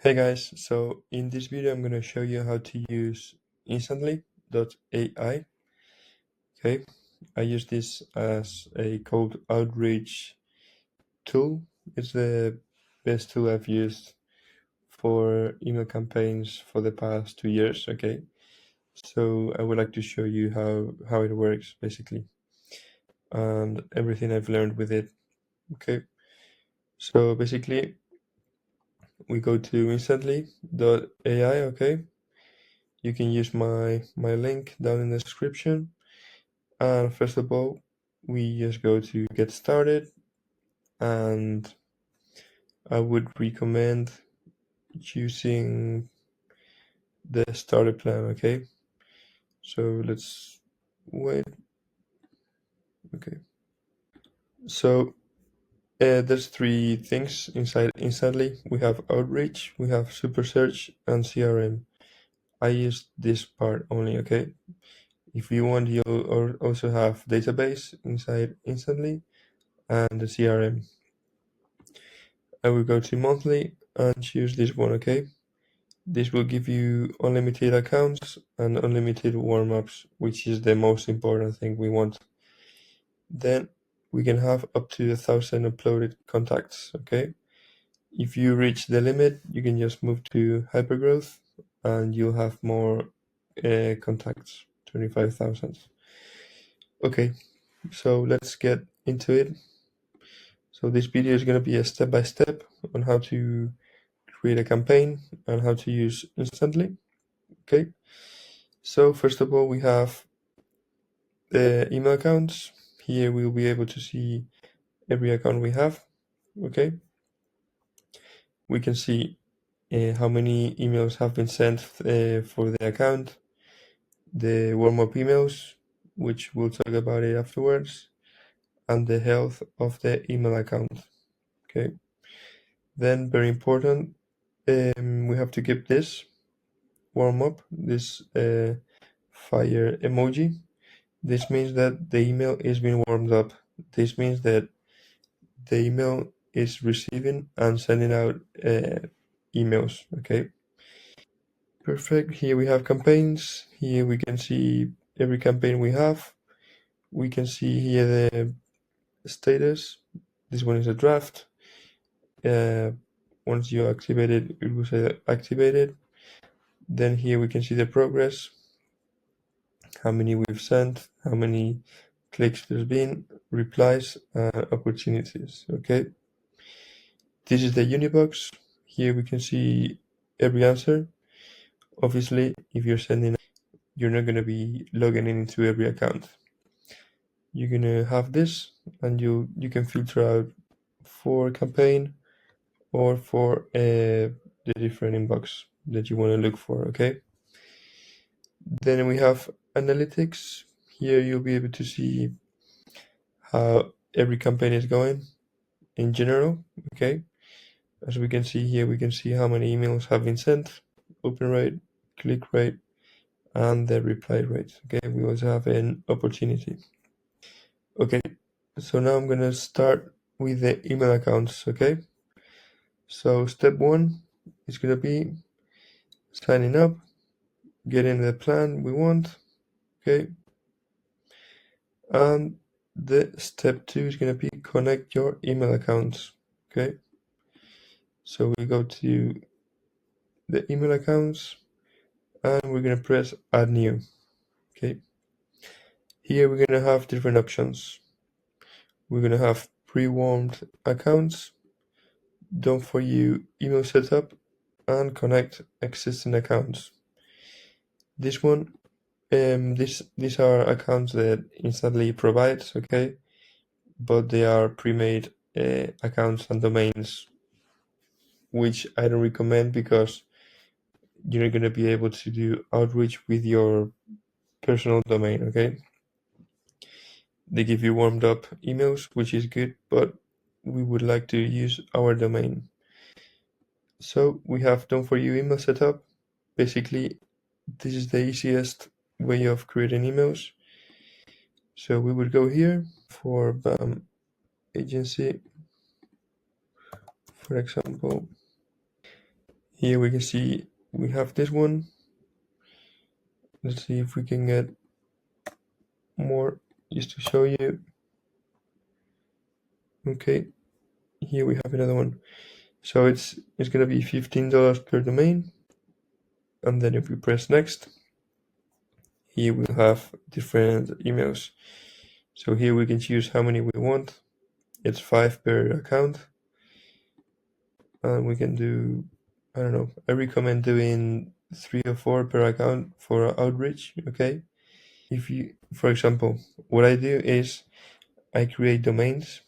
Hey guys, so in this video I'm going to show you how to use Instantly.ai. Okay, I use this as a cold outreach tool. It's the best tool I've used for email campaigns for the past 2 years. Okay, so I would like to show you how it works basically and everything I've learned with it. Okay, so basically we go to Instantly.ai. Okay, you can use my link down in the description. And first of all, we just go to get started, and I would recommend choosing the starter plan. Okay, so let's wait. Okay, so there's three things inside Instantly. We have outreach, we have super search, and CRM. I use this part only. Okay, if you want, you'll also have database inside Instantly and the CRM. I will go to monthly and choose this one. Okay, this will give you unlimited accounts and unlimited warm-ups, which is the most important thing we want. Then we can have up to 1,000 uploaded contacts. Okay, if you reach the limit, you can just move to hypergrowth and you'll have more contacts, 25,000. Okay, so let's get into it. So this video is going to be a step-by-step on how to create a campaign and how to use Instantly. Okay, so first of all, we have the email accounts. Here we'll be able to see every account we have. Okay, we can see how many emails have been sent for the account, the warm-up emails, which we'll talk about it afterwards, and the health of the email account. Okay, then very important, we have to keep this warm-up, this fire emoji. This means that the email is being warmed up. This means that the email is receiving and sending out emails. Okay, perfect. Here we have campaigns. Here we can see every campaign we have. We can see here the status. This one is a draft. Once you activate it, it will say activated. Then here we can see the progress, how many we've sent, how many clicks there's been, replies, opportunities. Okay, this is the Unibox. Here we can see every answer. Obviously, if you're sending, you're not going to be logging into every account. You're going to have this, and you can filter out for campaign or for the different inbox that you want to look for. Okay, then we have analytics. Here you'll be able to see how every campaign is going in general. Okay, as we can see here, we can see how many emails have been sent, open rate, click rate, and the reply rate. Okay, we also have an opportunity. Okay, so now I'm gonna start with the email accounts. Okay, so step one is gonna be signing up, getting the plan we want. Okay, and the step two is gonna be connect your email accounts. Okay, so we go to the email accounts and we're gonna press add new. Okay, here we're gonna have different options. We're gonna have pre-warmed accounts, done for you email setup, and connect existing accounts. This one, these are accounts that Instantly provides, okay, but they are pre-made accounts and domains, which I don't recommend because you're not gonna be able to do outreach with your personal domain, okay? They give you warmed up emails, which is good, but we would like to use our domain. So we have done for you email setup. Basically, this is the easiest way of creating emails. So we would go here for BAM agency, for example. Here we can see we have this one. Let's see if we can get more just to show you. Okay, here we have another one. So it's gonna be $15 per domain, and then if we press next, here we'll have different emails. So here we can choose how many we want. It's 5 per account, and we can do, I don't know, I recommend doing 3 or 4 per account for outreach. Okay, if you, for example, what I do is I create domains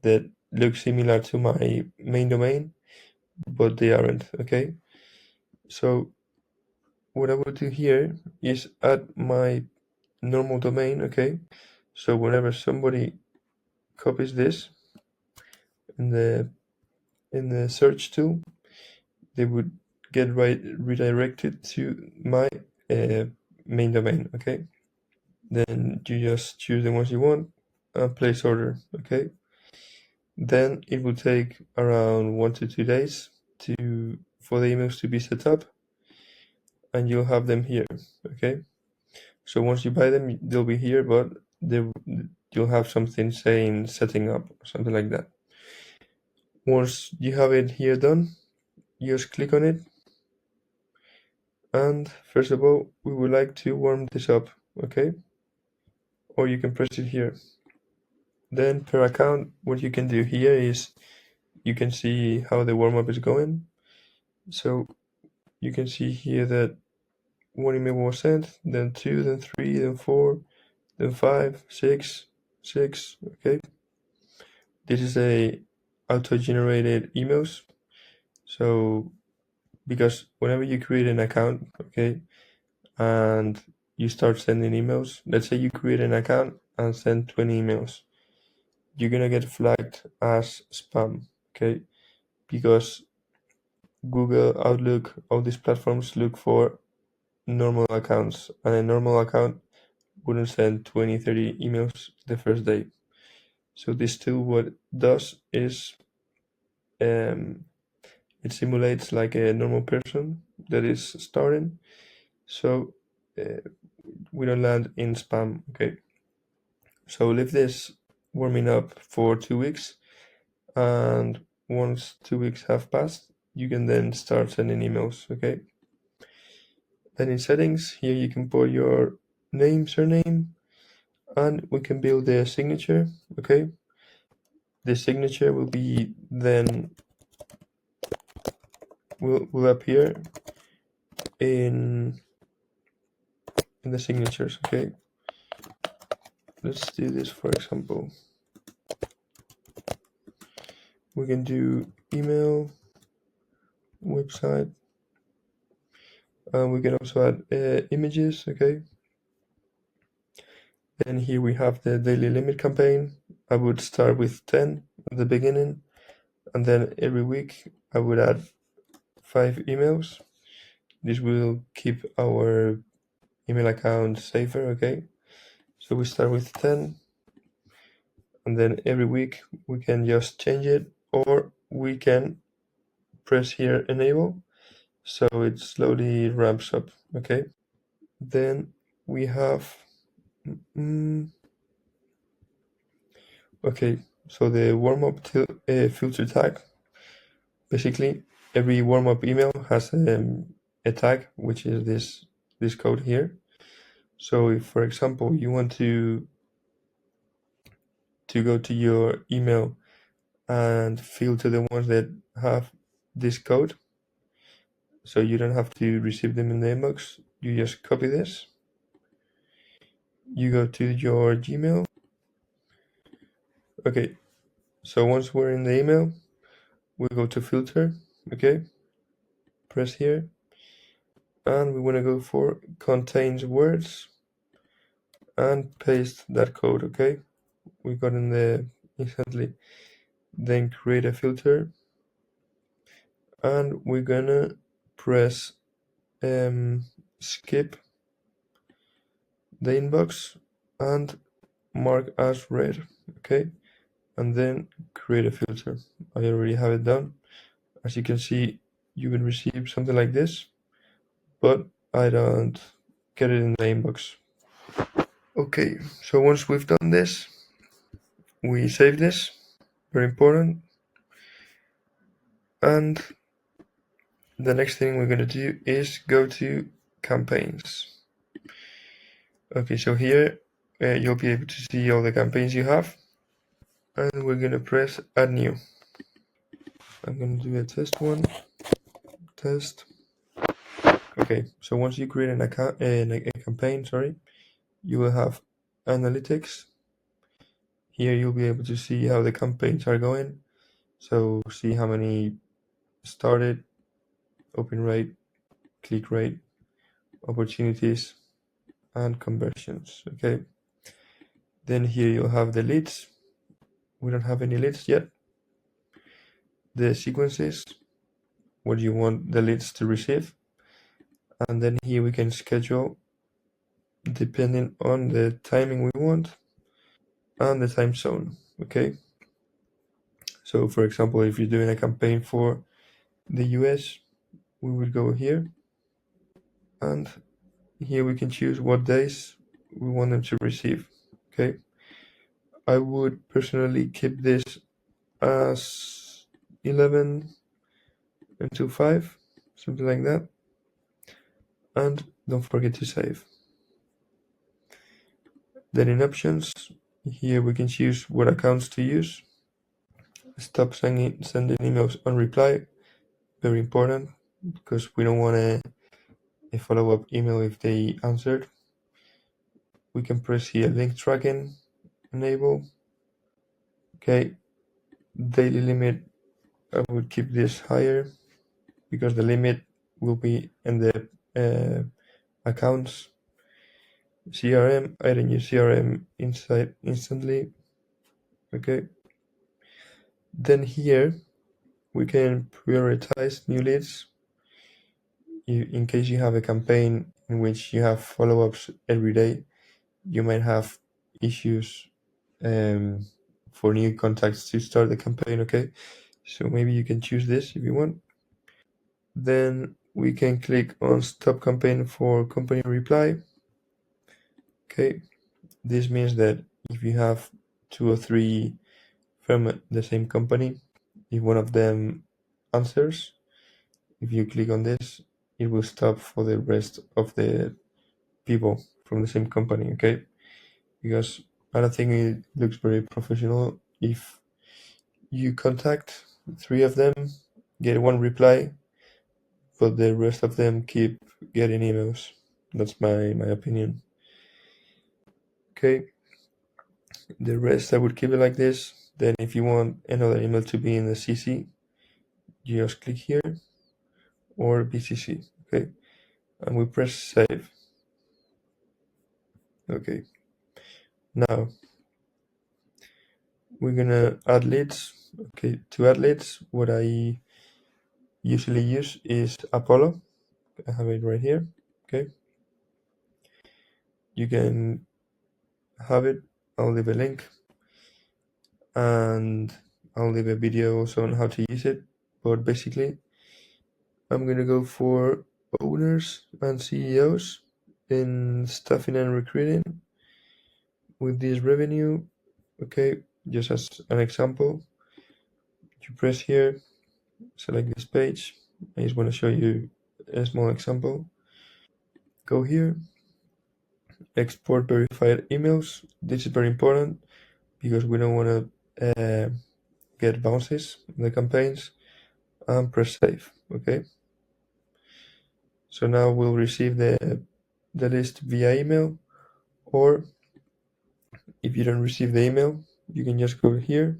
that look similar to my main domain, but they aren't. Okay, so what I would do here is add my normal domain. Okay, so whenever somebody copies this in the search tool, they would get redirected to my main domain. Okay, then you just choose the ones you want and place order. Okay, then it will take around 1 to 2 days for the emails to be set up, and you'll have them here. Okay, so once you buy them, they'll be here, but you'll have something saying setting up or something like that. Once you have it here done, you just click on it, and first of all, we would like to warm this up. Okay, or you can press it here. Then per account, what you can do here is you can see how the warm-up is going. So you can see here that one email was sent, then 2, then 3, then 4, then 5, 6, 6. Okay, this is a auto-generated emails. So because whenever you create an account, okay, and you start sending emails, let's say you create an account and send 20 emails, you're gonna get flagged as spam. Okay, because Google, Outlook, all these platforms look for normal accounts, and a normal account wouldn't send 20, 30 emails the first day. So this tool, what it does is it simulates like a normal person that is starting, so we don't land in spam. Okay, so leave this warming up for 2 weeks, and once 2 weeks have passed, you can then start sending emails. Okay, then in settings here you can put your name, surname, and we can build a signature. Okay, the signature will be then will appear in the signatures. Okay, let's do this. For example, we can do email, website, and we can also add images. Okay, then here we have the daily limit campaign. I would start with 10 at the beginning, and then every week I would add 5 emails. This will keep our email account safer. Okay, so we start with 10, and then every week we can just change it, or we can press here enable, so it slowly ramps up. Okay, then we have okay, so the warm-up filter tag. Basically, every warm-up email has a tag, which is this code here. So if, for example, you want to go to your email and filter the ones that have this code, so you don't have to receive them in the inbox, you just copy this, you go to your Gmail. Okay, so once we're in the email, we go to filter. Okay, press here, and we want to go for contains words and paste that code. Okay, we got in the instantly. Then create a filter, and we're gonna press skip the inbox and mark as read. Okay, and then create a filter. I already have it done. As you can see, you will receive something like this, but I don't get it in the inbox. Okay, so once we've done this, we save this, very important. And the next thing we're going to do is go to campaigns. Okay, so here you'll be able to see all the campaigns you have, and we're going to press add new. I'm going to do a test one, test. Okay, so once you create an account, a campaign, sorry, you will have analytics. Here you'll be able to see how the campaigns are going. So see how many started, open rate, click rate, opportunities, and conversions. Okay. Then here you'll have the leads. We don't have any leads yet. The sequences, what you want the leads to receive. And then here we can schedule depending on the timing we want and the time zone. Okay. So for example, if you're doing a campaign for the US, we will go here, and here we can choose what days we want them to receive. Okay. I would personally keep this as 11 until 5, something like that. And don't forget to save. Then in options, here we can choose what accounts to use. Stop sending emails on reply, very important, because we don't want a follow-up email if they answered. We can press here link tracking, enable. Okay, daily limit, I would keep this higher because the limit will be in the accounts. CRM, I don't use CRM inside instantly. Okay. Then here we can prioritize new leads. In case you have a campaign in which you have follow-ups every day, you might have issues for new contacts to start the campaign. Okay, so maybe you can choose this if you want. Then we can click on stop campaign for company reply. Okay, this means that if you have 2 or 3 from the same company, if one of them answers, if you click on this, it will stop for the rest of the people from the same company. Okay, because I don't think it looks very professional if you contact 3 of them, get 1 reply, but the rest of them keep getting emails. That's my opinion. Okay, the rest I would keep it like this. Then if you want another email to be in the CC, you just click here or BCC. Okay, and we press save. Okay, now we're gonna add leads. Okay, to add leads, what I usually use is Apollo. I have it right here. Okay, you can have it. I'll leave a link, and I'll leave a video also on how to use it. But basically, I'm gonna go for owners and CEOs in staffing and recruiting with this revenue. Okay, just as an example, you press here, select this page. I just want to show you a small example. Go here, export verified emails. This is very important because we don't want to get bounces in the campaigns, and press save. Okay, so now we'll receive the list via email, or if you don't receive the email, you can just go here,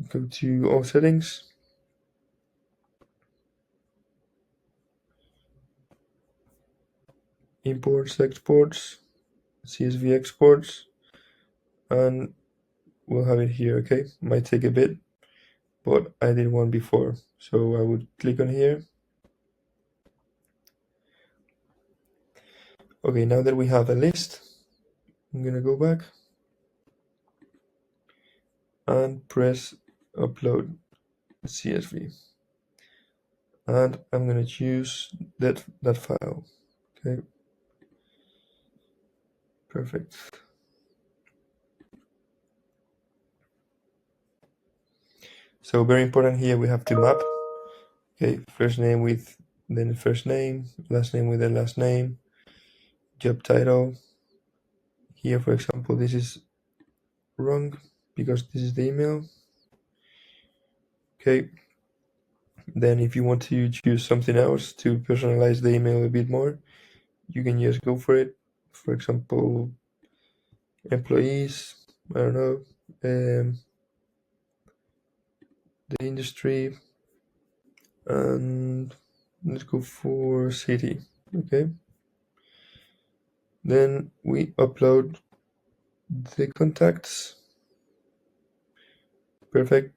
go to all settings, imports, exports, CSV exports, and we'll have it here. Okay, might take a bit, but I did one before, so I would click on here. Okay, now that we have a list, I'm gonna go back and press upload CSV. and I'm gonna choose that file. Okay, perfect. So very important here, we have to map. Okay, first name with then the first name, last name with the last name, job title. Here, for example, this is wrong because this is the email. Okay, then if you want to choose something else to personalize the email a bit more, you can just go for it. For example, employees, I don't know, the industry, and let's go for city. Okay, then we upload the contacts. Perfect.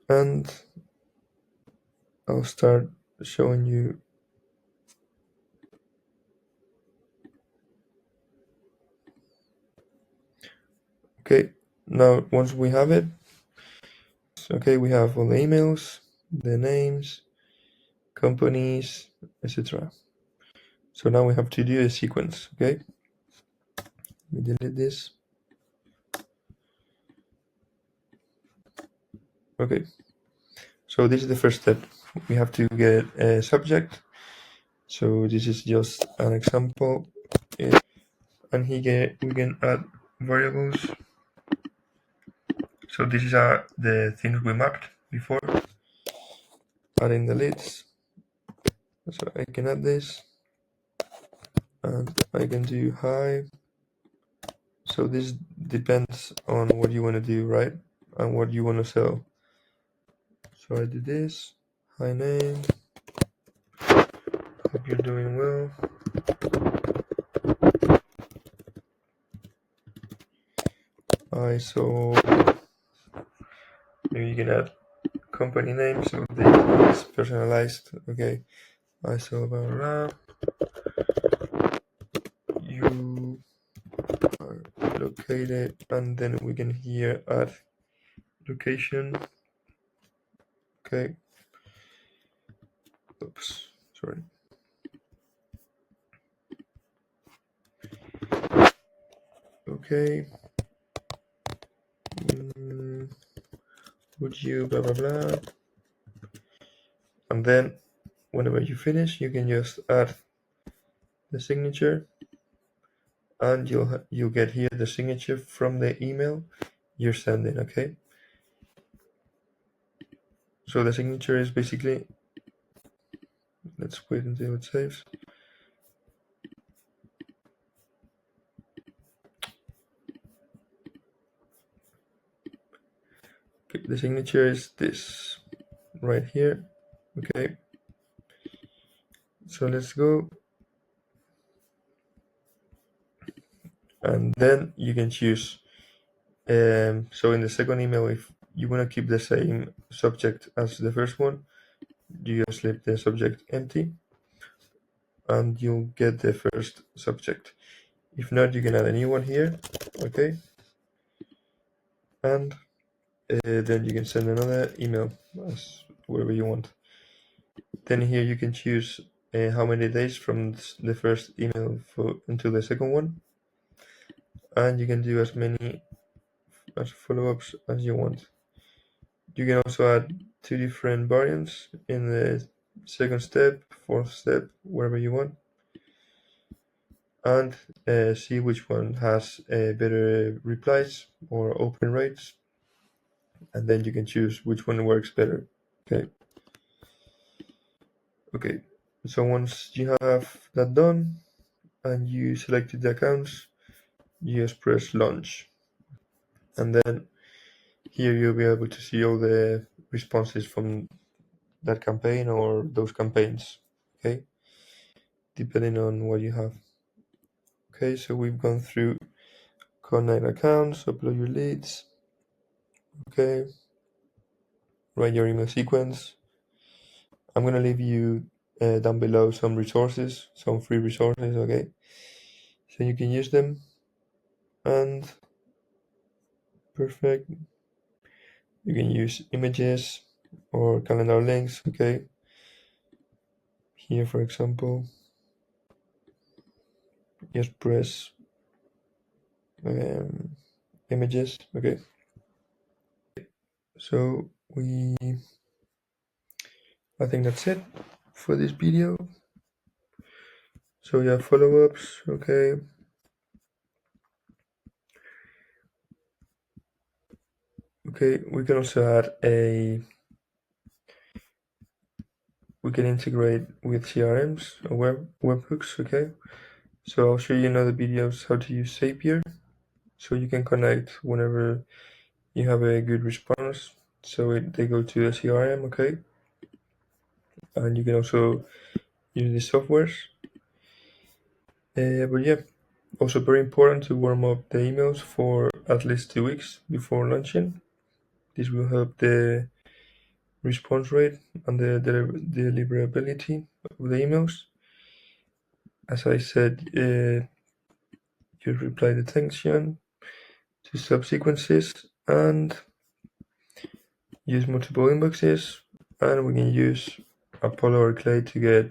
And I'll start showing you. Okay, now once we have it, okay, we have all the emails, the names, companies, etc. So now we have to do a sequence. Okay, we delete this. Okay, so this is the first step. We have to get a subject. So this is just an example, and here we can add variables. So this is the things we mapped before. Adding the leads. So I can add this, and I can do hi. So this depends on what you want to do, right? And what you want to sell. So I do this. Hi name. Hope you're doing well. So maybe you can add company name so it's personalized. Okay. So blah blah. You are located, and then we can here add location. Okay. Oops. Sorry. Okay. Would you blah blah blah, and then whenever you finish, you can just add the signature, and you'll get here the signature from the email you're sending. Okay, so the signature is basically, let's wait until it saves. Okay, the signature is this right here. Okay, so let's go, and then you can choose. So in the second email, if you want to keep the same subject as the first one, you just leave the subject empty, and you'll get the first subject. If not, you can add a new one here. Okay, and then you can send another email as whatever you want. Then here you can choose how many days from the first email until the second one, and you can do as many as follow-ups as you want. You can also add two different variants in the second step, fourth step, wherever you want, and see which one has better replies or open rates, and then you can choose which one works better. Okay, so once you have that done and you selected the accounts, you just press launch, and then here you'll be able to see all the responses from that campaign or those campaigns. Okay, depending on what you have. Okay, so we've gone through connect accounts, upload your leads. Okay, write your email sequence. I'm gonna leave you down below some resources, some free resources. Okay, so you can use them. And perfect. You can use images or calendar links, okay? Here, for example, just press images, okay? So I think that's it for this video. So yeah, follow-ups, okay. Okay, we can also add we can integrate with CRMs or webhooks, okay. So I'll show you in other videos how to use Zapier, so you can connect whenever you have a good response. So they go to the CRM, okay. And you can also use the softwares. But yeah, also very important to warm up the emails for at least 2 weeks before launching. This will help the response rate and the deliverability of the emails. As I said, you reply the attention to subsequences and use multiple inboxes, and we can use Apollo or Clay to get